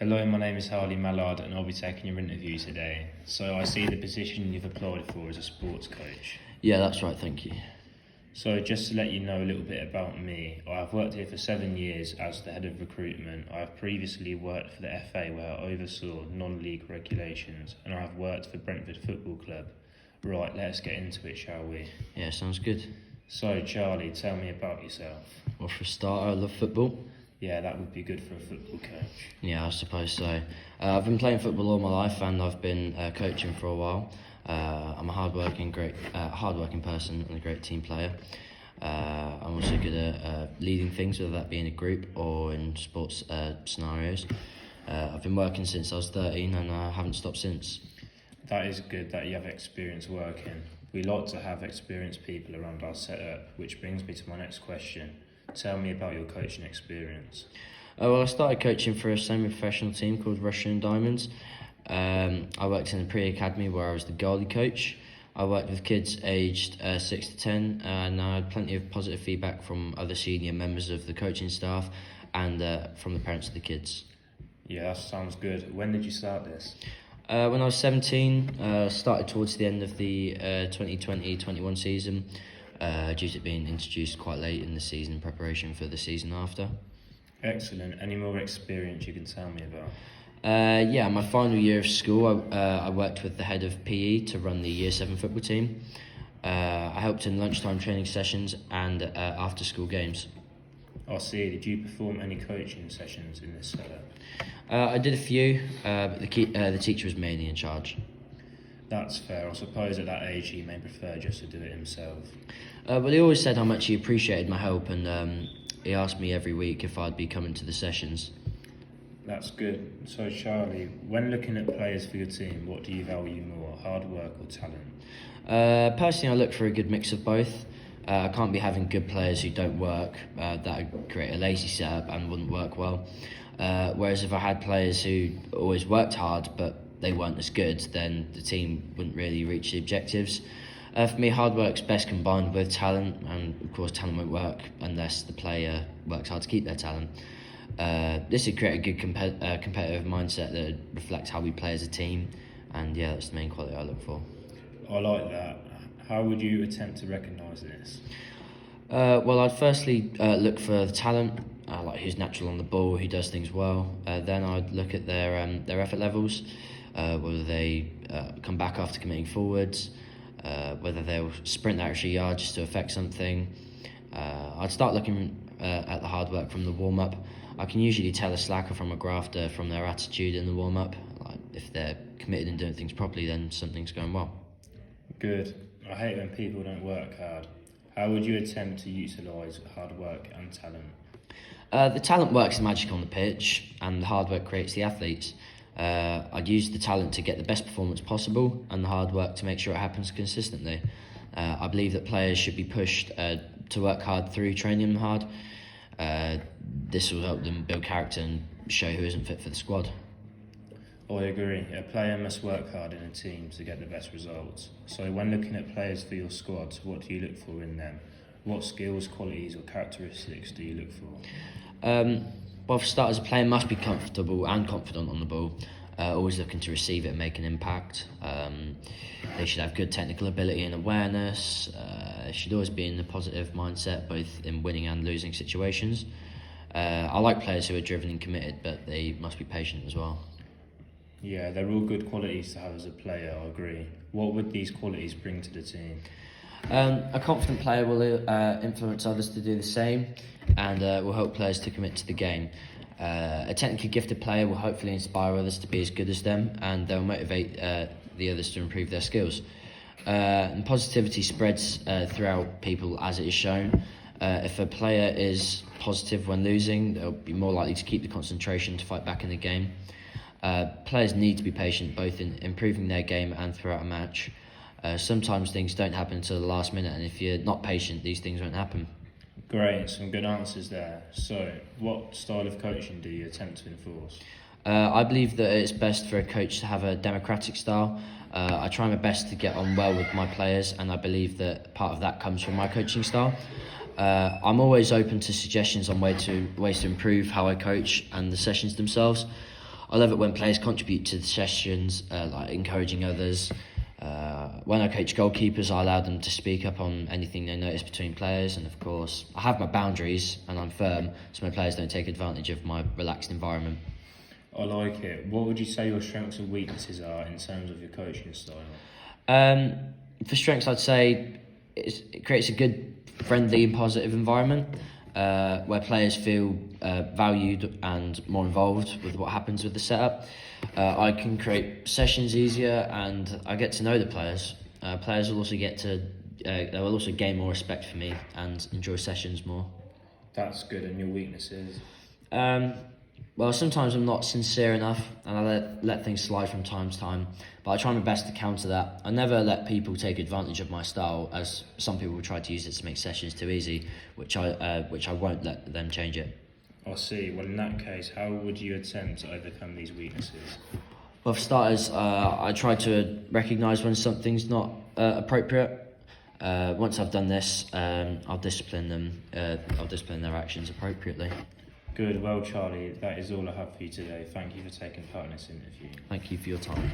Hello, my name is Harley Mallard and I'll be taking your interview today. So I see the position you've applied for as a sports coach. Yeah, that's right, thank you. So just to let you know a little bit about me, I've worked here for 7 years as the head of recruitment. I've previously worked for the FA where I oversaw non-league regulations, and I've worked for Brentford Football Club. Right, let's get into it, shall we? Yeah, sounds good. So Charlie, tell me about yourself. Well, for a start, I love football. Yeah, that would be good for a football coach. Yeah, I suppose so. I've been playing football all my life, and I've been coaching for a while. I'm a hardworking person and a great team player. I'm also good at leading things, whether that be in a group or in sports scenarios. I've been working since I was 13 and I haven't stopped since. That is good that you have experience working. We like to have experienced people around our setup, which brings me to my next question. Tell me about your coaching experience. Well, I started coaching for a semi-professional team called Russian Diamonds. I worked in a pre-academy where I was the goalie coach. I worked with kids aged 6 to 10, and I had plenty of positive feedback from other senior members of the coaching staff and from the parents of the kids. Yeah, that sounds good. When did you start this? When I was 17, started towards the end of the 2020-21 season, due to it being introduced quite late in the season in preparation for the season after. Excellent. Any more experience you can tell me about? Yeah, my final year of school, I worked with the head of PE to run the Year 7 football team. I helped in lunchtime training sessions and after-school games. I see. Did you perform any coaching sessions in this setup? I did a few, but the teacher was mainly in charge. That's fair. I suppose at that age he may prefer just to do it himself. But he always said how much he appreciated my help, and he asked me every week if I'd be coming to the sessions. That's good. So Charlie, when looking at players for your team, what do you value more, hard work or talent? Personally, I look for a good mix of both. I can't be having good players who don't work. That would create a lazy setup and wouldn't work well. Whereas if I had players who always worked hard but they weren't as good, then the team wouldn't really reach the objectives. For me, hard work's best combined with talent, and of course talent won't work unless the player works hard to keep their talent. This would create a good competitive mindset that reflects how we play as a team, and yeah, that's the main quality I look for. I like that. How would you attempt to recognise this? Well, I'd firstly look for the talent, like who's natural on the ball, who does things well. Then I'd look at their effort levels, whether they come back after committing forwards, whether they'll sprint that extra yard just to affect something. I'd start looking at the hard work from the warm-up. I can usually tell a slacker from a grafter from their attitude in the warm-up. Like if they're committed and doing things properly, then something's going well. Good. I hate when people don't work hard. How would you attempt to utilise hard work and talent? The talent works the magic on the pitch, and the hard work creates the athletes. I'd use the talent to get the best performance possible, and the hard work to make sure it happens consistently. I believe that players should be pushed to work hard through training them hard. This will help them build character and show who isn't fit for the squad. I agree. A player must work hard in a team to get the best results. So when looking at players for your squad, what do you look for in them? What skills, qualities or characteristics do you look for? Well, for starters, a player must be comfortable and confident on the ball, always looking to receive it and make an impact. They should have good technical ability and awareness. They should always be in a positive mindset, both in winning and losing situations. I like players who are driven and committed, but they must be patient as well. Yeah, they're all good qualities to have as a player, I agree. What would these qualities bring to the team? A confident player will influence others to do the same, and will help players to commit to the game. A technically gifted player will hopefully inspire others to be as good as them, and they'll motivate the others to improve their skills. And positivity spreads throughout people as it is shown. If a player is positive when losing, they'll be more likely to keep the concentration to fight back in the game. Players need to be patient both in improving their game and throughout a match. Sometimes things don't happen until the last minute, and if you're not patient, these things won't happen. Great, some good answers there. So, what style of coaching do you attempt to enforce? I believe that it's best for a coach to have a democratic style. I try my best to get on well with my players, and I believe that part of that comes from my coaching style. I'm always open to suggestions on ways to improve how I coach and the sessions themselves. I love it when players contribute to the sessions, like encouraging others. When I coach goalkeepers, I allow them to speak up on anything they notice between players, and of course, I have my boundaries and I'm firm, so my players don't take advantage of my relaxed environment. I like it. What would you say your strengths and weaknesses are in terms of your coaching style? For strengths, I'd say it creates a good, friendly and positive environment where players feel valued and more involved with what happens with the setup. I can create sessions easier and I get to know the players. Players will also they will also gain more respect for me and enjoy sessions more. That's good. And your weaknesses? Well, sometimes I'm not sincere enough and I let things slide from time to time, but I try my best to counter that. I never let people take advantage of my style, as some people will try to use it to make sessions too easy, which I won't let them change it. I see. Well, in that case, how would you attempt to overcome these weaknesses? Well, for starters, I try to recognise when something's not appropriate. Once I've done this, I'll discipline them. I'll discipline their actions appropriately. Good. Well, Charlie, that is all I have for you today. Thank you for taking part in this interview. Thank you for your time.